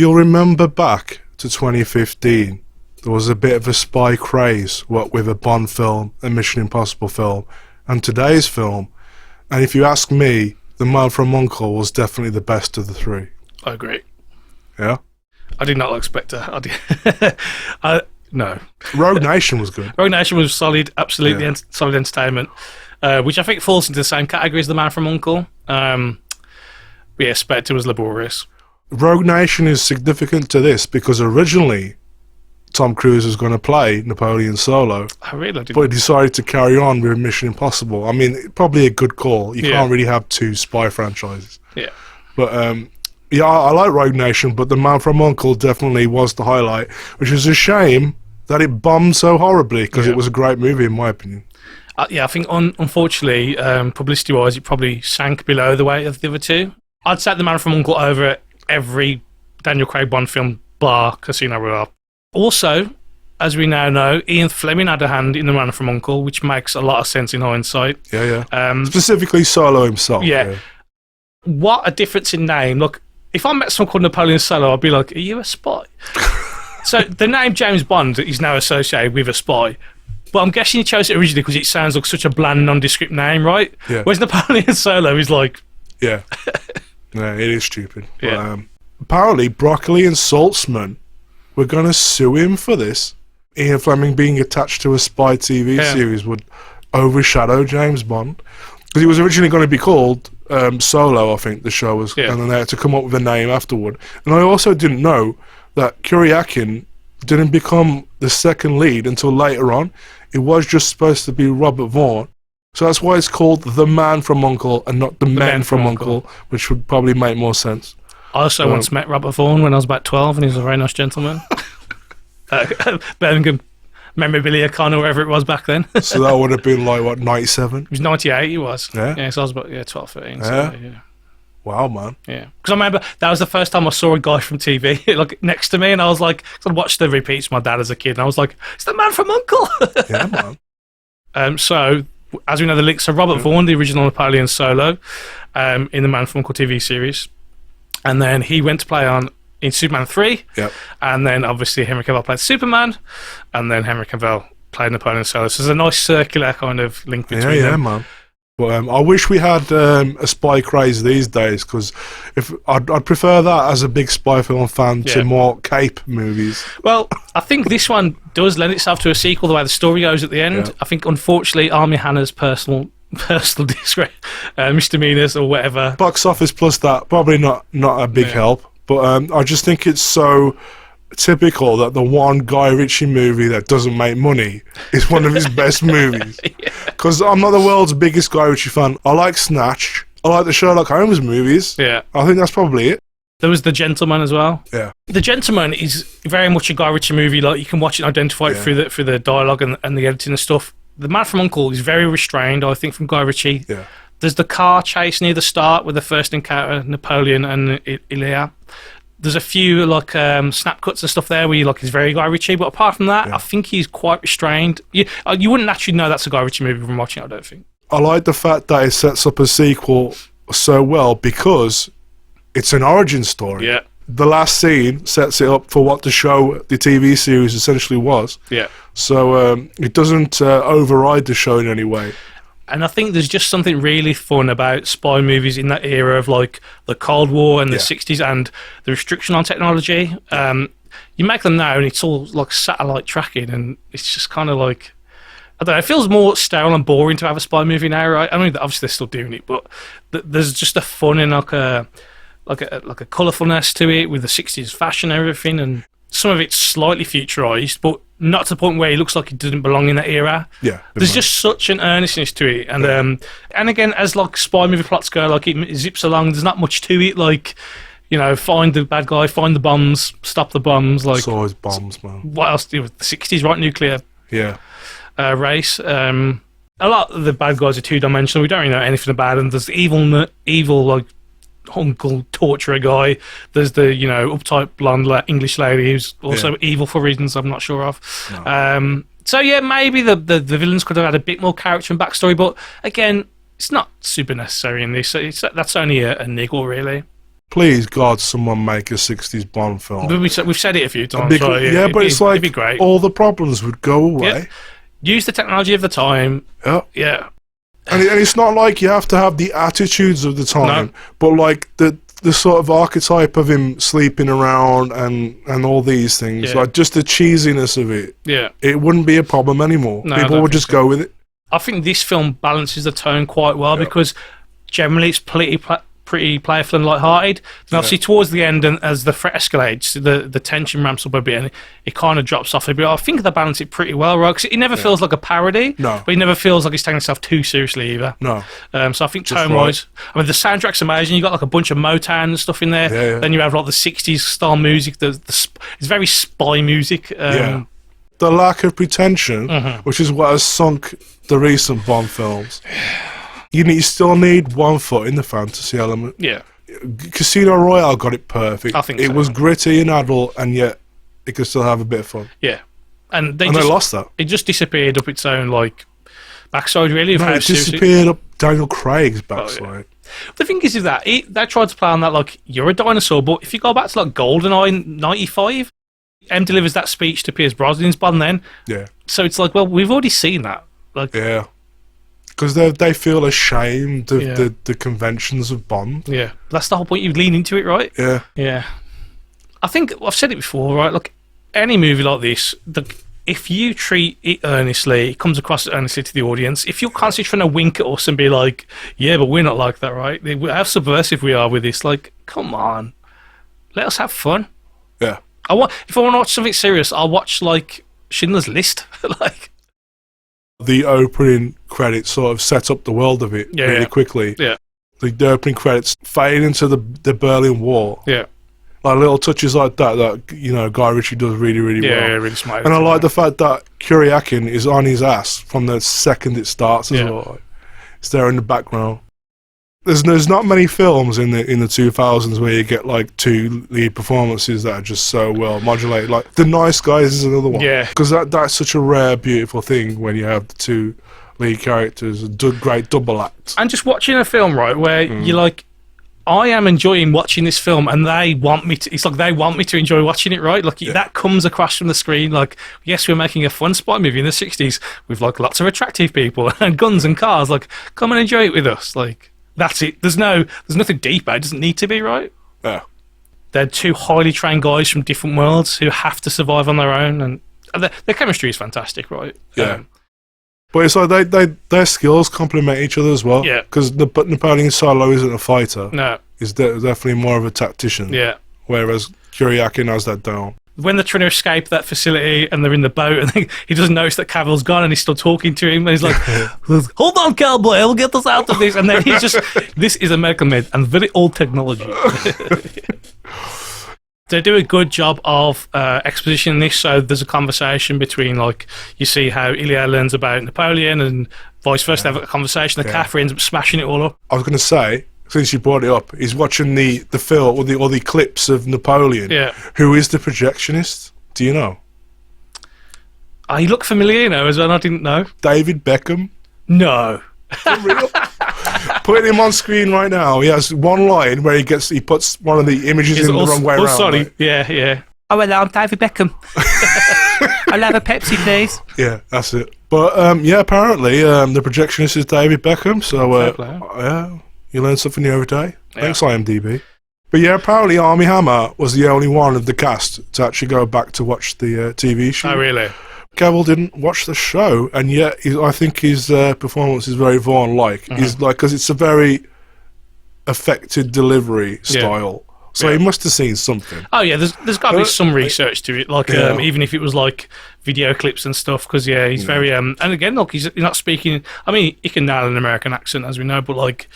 you'll remember back to 2015, there was a bit of a spy craze, what with a Bond film, a Mission Impossible film, and today's film. And if you ask me, The Man from U.N.C.L.E. was definitely the best of the three. I agree. Yeah? I did not expect her. No. Rogue Nation was good. Rogue Nation was solid, absolutely solid entertainment, which I think falls into the same category as The Man from U.N.C.L.E. Yeah, Spectre was laborious. Rogue Nation is significant to this because originally Tom Cruise was going to play Napoleon Solo. I really didn't. But he decided to carry on with Mission Impossible. I mean, probably a good call. You can't really have two spy franchises. Yeah. But, yeah, I like Rogue Nation, but The Man from U.N.C.L.E. definitely was the highlight, which is a shame that it bombed so horribly because it was a great movie, in my opinion. Yeah, I think, unfortunately, publicity-wise, it probably sank below the weight of the other two. I'd set The Man from U.N.C.L.E. over every Daniel Craig Bond film, bar Casino Royale. Also, as we now know, Ian Fleming had a hand in The Man from U.N.C.L.E., which makes a lot of sense in hindsight. Yeah. Specifically Solo himself. Yeah. What a difference in name. Look, if I met someone called Napoleon Solo, I'd be like, are you a spy? So the name James Bond is now associated with a spy. But I'm guessing he chose it originally because it sounds like such a bland, nondescript name, right? Yeah. Whereas Napoleon Solo is like... Yeah. Yeah, it is stupid. Yeah. But, apparently, Broccoli and Saltzman were going to sue him for this. Ian Fleming being attached to a spy TV series would overshadow James Bond. Because it was originally going to be called Solo, I think the show was. And then they had to come up with a name afterward. And I also didn't know that Kuryakin didn't become the second lead until later on. It was just supposed to be Robert Vaughn. So that's why it's called The Man from U.N.C.L.E. and not The Men from U.N.C.L.E., which would probably make more sense. I also once met Robert Vaughn when I was about 12, and he was a very nice gentleman. Birmingham memorabilia con or whatever it was back then. So that would have been like, what, 97? It was 98, he was. Yeah? So I was about 12, 13. Yeah? So, yeah. Wow, man. Yeah. Because I remember that was the first time I saw a guy from TV like next to me, and I was like, I watched the repeats with my dad as a kid, and I was like, it's The Man from U.N.C.L.E. Yeah, man. So, as we know, the links are Robert Vaughn, the original Napoleon Solo, in the Man from U.N.C.L.E. TV series. And then he went to play in Superman 3. Yep. And then, obviously, Henry Cavill played Superman. And then Henry Cavill played Napoleon Solo. So there's a nice circular kind of link between them. Yeah, man. But I wish we had a spy craze these days, because I'd prefer that as a big spy film fan to more cape movies. Well, I think this one does lend itself to a sequel the way the story goes at the end. Yeah. I think, unfortunately, Armie Hammer's personal misdemeanors or whatever. Box office plus that, probably not a big help. But I just think it's so typical that the one Guy Ritchie movie that doesn't make money is one of his best movies. Because I'm not the world's biggest Guy Ritchie fan. I like Snatch. I like the Sherlock Holmes movies. Yeah. I think that's probably it. There was The Gentleman as well. Yeah. The Gentleman is very much a Guy Ritchie movie. Like, you can watch it and identify it through the dialogue and the editing and stuff. The Man from U.N.C.L.E. is very restrained, I think, from Guy Ritchie. Yeah. There's the car chase near the start with the first encounter, Napoleon and Ilya. There's a few like snap cuts and stuff there where he's very Guy Ritchie, but apart from that, I think he's quite restrained. You wouldn't actually know that's a Guy Ritchie movie from watching it, I don't think. I like the fact that it sets up a sequel so well because it's an origin story. Yeah. The last scene sets it up for what the TV series essentially was. Yeah. So it doesn't override the show in any way. And I think there's just something really fun about spy movies in that era of like the Cold War and the 60s and the restriction on technology. You make them now and it's all like satellite tracking, and it's just kind of like, I don't know, it feels more sterile and boring to have a spy movie now, right? I mean, obviously they're still doing it, but there's just a fun and like a colourfulness to it with the 60s fashion and everything, and some of it's slightly futurised, but not to the point where it looks like it doesn't belong in that era. Yeah, there's just such an earnestness to it, and again, as like spy movie plots go, like it zips along. There's not much to it, like, you know, find the bad guy, find the bombs, stop the bombs. Like, it's always bombs, man. What else? The 60s, right? Nuclear race. A lot of the bad guys are two-dimensional. We don't really know anything about them. There's evil like uncle torturer guy. There's the, you know, uptight blonde English lady who's also evil for reasons I'm not sure of. No. So yeah, maybe the villains could have had a bit more character and backstory, but again, it's not super necessary in this. That's only a niggle, really. please, God, someone make a 60s Bond film. We've said it a few times. But it's like it'd be great. all the problems would go away. Yeah. Use the technology of the time. Yeah. Yeah. And it's not like you have to have the attitudes of the time, but like the sort of archetype of him sleeping around and all these things, like just the cheesiness of it. Yeah. It wouldn't be a problem anymore. No, People would just go with it. I think this film balances the tone quite well because generally it's pretty playful and light-hearted. And obviously towards the end, and as the threat escalates, the tension ramps up a bit and it kind of drops off a bit. I think they balance it pretty well, right? Because it never feels like a parody, but it never feels like it's taking itself too seriously either. No. So I think tone-wise, I mean, the soundtrack's amazing. You got like a bunch of Motown and stuff in there. Yeah. Then you have like the 60s style music. It's very spy music. The lack of pretension, which is what has sunk the recent Bond films. You still need one foot in the fantasy element. Yeah. Casino Royale got it perfect. I think it was gritty and adult, and yet it could still have a bit of fun. Yeah. And they lost that. It just disappeared up its own, like, backside, really. No, it disappeared up Daniel Craig's backside. The thing is that they tried to play on that, like, you're a dinosaur, but if you go back to, like, GoldenEye 95, M delivers that speech to Pierce Brosnan's Bond then. Yeah. So it's like, well, we've already seen that. Like, yeah. Because they feel ashamed of the conventions of Bond. Yeah. That's the whole point. You lean into it, right? Yeah. Yeah. I think I've said it before, right? Look, any movie like this, if you treat it earnestly, it comes across earnestly to the audience. If you're constantly trying to wink at us and be like, yeah, but we're not like that, right? How subversive we are with this. Like, come on. Let us have fun. Yeah. If I want to watch something serious, I'll watch, like, Schindler's List. Like, the opening credits sort of set up the world of it really quickly. Yeah. The opening credits fade into the Berlin Wall. Yeah. Like little touches like that, Guy Ritchie does really, really well. Yeah, really smart. And I like the fact that Kuryakin is on his ass from the second it starts as well. It's there in the background. There's not many films in the 2000s where you get like two lead performances that are just so well modulated. Like The Nice Guys is another one. Yeah. Because that's such a rare, beautiful thing when you have the two lead characters, a great double act. And just watching a film, right, where you're like, I am enjoying watching this film, and they want me to. It's like they want me to enjoy watching it, right? Like that comes across from the screen. Like, yes, we're making a fun spy movie in the '60s with like lots of attractive people and guns and cars. Like, come and enjoy it with us. Like, that's it. There's nothing deeper. It doesn't need to be, right? Yeah. They're two highly trained guys from different worlds who have to survive on their own, and their chemistry is fantastic, right? Yeah. But it's like their skills complement each other as well. Yeah. Because Napoleon Solo isn't a fighter. No. He's definitely more of a tactician. Yeah. Whereas Kuryakin has that down. When they're trying to escape that facility and they're in the boat and he doesn't notice that Cavill's gone and he's still talking to him and he's like, hold on, cowboy, I'll get us out of this. And then he's just, this is a medical med and very old technology. They do a good job of exposition in this, so there's a conversation between, like, you see how Ilya learns about Napoleon and vice versa. They have a conversation, the Catherine ends up smashing it all up. I was going to say, since you brought it up, he's watching the film or the clips of Napoleon. Yeah. Who is the projectionist? Do you know? He looked familiar, as well. I didn't know. David Beckham. No. For real? Putting him on screen right now. He has one line where he puts one of the images in the wrong way around. Oh, sorry. Right? Yeah. Oh, hello, I'm David Beckham. I'll have a Pepsi, please. Yeah, that's it. But, apparently, the projectionist is David Beckham, so, you learn something new every day. Yeah. Thanks, IMDb. But apparently Armie Hammer was the only one of the cast to actually go back to watch the TV show. Oh, really? Cavill didn't watch the show, and yet I think his performance is very Vaughn-like. He's like, because it's a very affected delivery style. So he must have seen something. Oh yeah, there's got to be some research to it, like even if it was like video clips and stuff. Because he's very and again, look, he's not speaking. I mean, he can nail an American accent, as we know, but like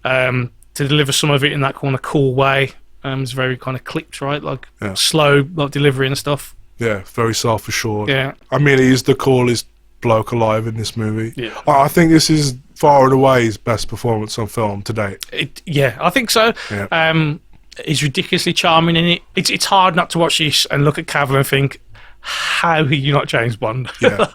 to deliver some of it in that kind of cool way, it's very kind of clipped, right? Like slow, like delivery and stuff. Yeah, very self-assured. Yeah. I mean, he's the coolest bloke alive in this movie. Yeah. I think this is far and away his best performance on film to date. I think so. Yeah. He's ridiculously charming in it. It's hard not to watch this and look at Cavill and think, how are you not James Bond? Yeah.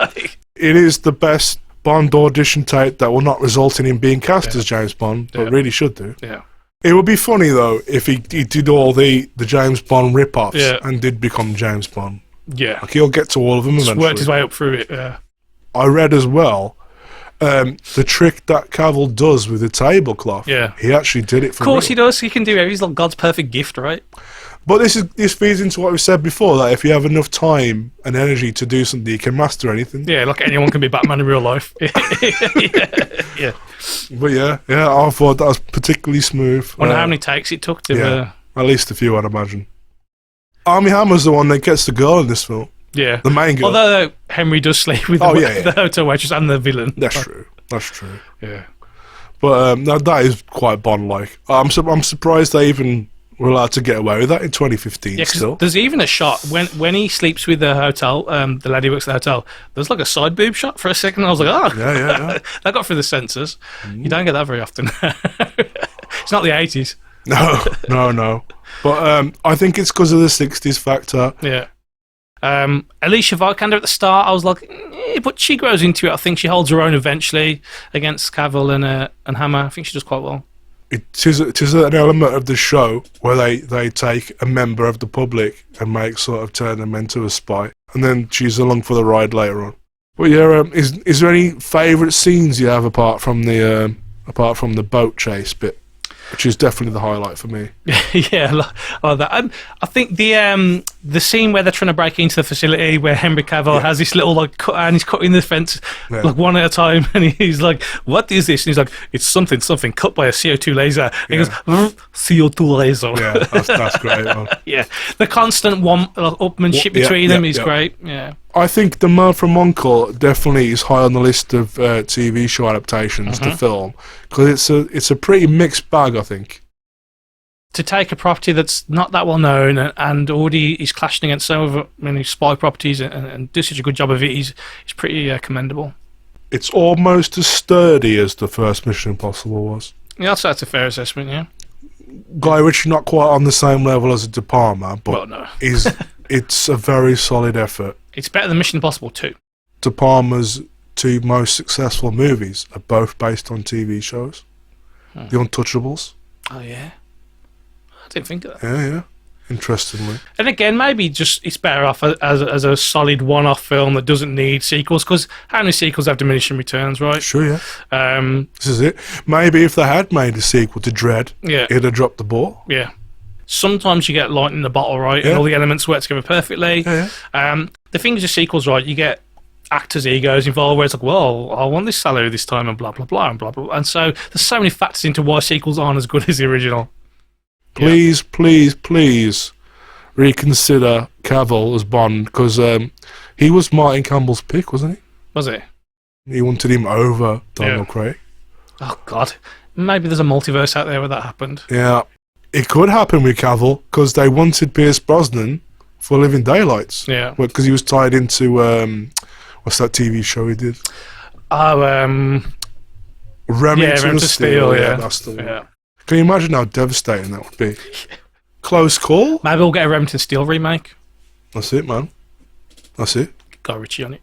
It is the best Bond audition tape that will not result in him being cast as James Bond, but really should do. Yeah. It would be funny though if he did all the James Bond rip-offs and did become James Bond. Yeah. Like he'll get to all of them Just eventually. worked his way up through it, yeah. I read as well, the trick that Cavill does with the tablecloth. Yeah. He actually did it for Of course real. he does. He can do it. He's like God's perfect gift, right? But this feeds into what we said before, that if you have enough time and energy to do something, you can master anything. Yeah, like anyone can be Batman in real life. Yeah. But yeah, I thought that was particularly smooth. I wonder how many takes it took to... At least a few, I'd imagine. Armie Hammer's the one that gets the girl in this film. Yeah. The main girl. Although Henry does sleep with the hotel waitress and the villain. That's true. That's true. Yeah. But that is quite Bond-like. I'm surprised they even were allowed to get away with that in 2015 still. There's even a shot when he sleeps with the hotel, the lady who works at the hotel, there's like a side boob shot for a second. I was like, oh. Yeah. That got through the censors. You don't get that very often. It's not the 80s. No. But I think it's because of the 60s factor. Yeah. Alicia Vikander at the start, I was like, but she grows into it. I think she holds her own eventually against Cavill and Hammer. I think she does quite well. It is an element of the show where they take a member of the public and turn them into a spy, and then she's along for the ride later on. But yeah, is there any favourite scenes you have apart from the boat chase bit, which is definitely the highlight for me? Yeah, I like that. I think the scene where they're trying to break into the facility, where Henry Cavill has this little cut, and he's cutting the fence one at a time, and he's like, "What is this?" And he's like, "It's something cut by a CO2 laser." And he goes, "CO2 laser." Yeah, that's great. Yeah, the constant upmanship between them is great. Yeah. I think The Man from U.N.C.L.E. definitely is high on the list of TV show adaptations to film, because it's a pretty mixed bag, I think. To take a property that's not that well known and already is clashing against so many spy properties and do such a good job of it is pretty commendable. It's almost as sturdy as the first Mission Impossible was. Yeah, I'd say that's a fair assessment, yeah. Guy Ritchie not quite on the same level as a De Palma, but no. it's a very solid effort. It's better than Mission Impossible 2. De Palma's two most successful movies are both based on TV shows. The Untouchables. Oh, yeah. I didn't think of that. Yeah. Interestingly. And again, maybe just it's better off as a solid one-off film that doesn't need sequels, because how many sequels have diminishing returns, right? Sure, yeah. This is it. Maybe if they had made a sequel to Dredd, it'd have dropped the ball. Yeah. Sometimes you get lightning in the bottle, right? And all the elements work together perfectly. Yeah. The thing is with sequels, right, you get actors' egos involved where it's like, well, I want this salary this time and blah, blah, blah, and blah, blah. And so there's so many factors into why sequels aren't as good as the original. Please reconsider Cavill as Bond, because he was Martin Campbell's pick, wasn't he? Was it? He wanted him over Daniel Craig. Oh, God. Maybe there's a multiverse out there where that happened. Yeah. It could happen with Cavill, because they wanted Pierce Brosnan for Living Daylights. Yeah. Because he was tied into, what's that TV show he did? Oh, Remington Steele. Yeah, that's the one. Can you imagine how devastating that would be? Close call? Maybe we'll get a Remington Steele remake. That's it, man. That's it. Guy Ritchie on it.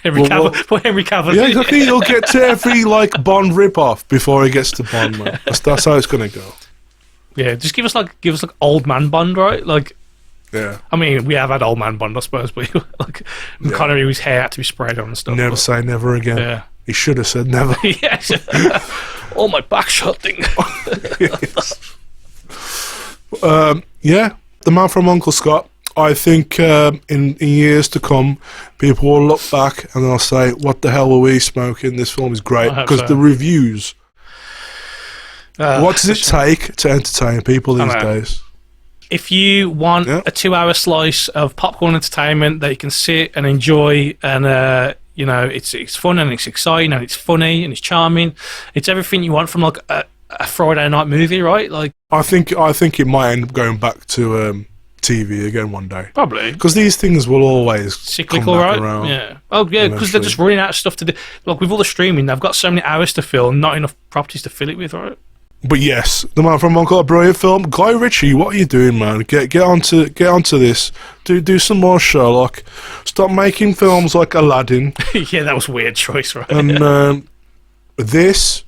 Henry Cavill. Yeah, exactly. He'll get to every Bond rip-off before he gets to Bond, man. That's how it's going to go. Yeah, just give us old man Bond, right? Yeah. I mean, we have had old man Bond, I suppose, but Connery, his hair had to be sprayed on and stuff. Never say never again. Yeah. He should have said never. Yes. Oh, my back shot thing. The Man from Uncle Scott. I think in years to come, people will look back and they'll say, what the hell were we smoking? This film is great. Because the reviews... what does it take to entertain people these days? If you want a 2-hour slice of popcorn entertainment that you can sit and enjoy, and it's fun and it's exciting and it's funny and it's charming, it's everything you want from a Friday night movie, right? I think it might end up going back to TV again one day. Probably, because these things will always cyclical, come back right? around. Yeah. Oh yeah, because they're just running out of stuff to do. With all the streaming, they've got so many hours to fill, not enough properties to fill it with, right? But yes, The Man from U.N.C.L.E. a brilliant film. Guy Ritchie, what are you doing, man? Get onto this. Do some more Sherlock. Stop making films like Aladdin. Yeah, that was a weird choice, right? And this,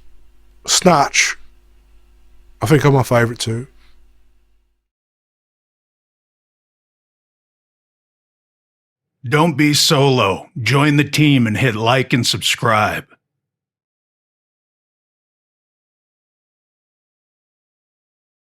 Snatch, I think I'm my favourite too. Don't be solo. Join the team and hit like and subscribe.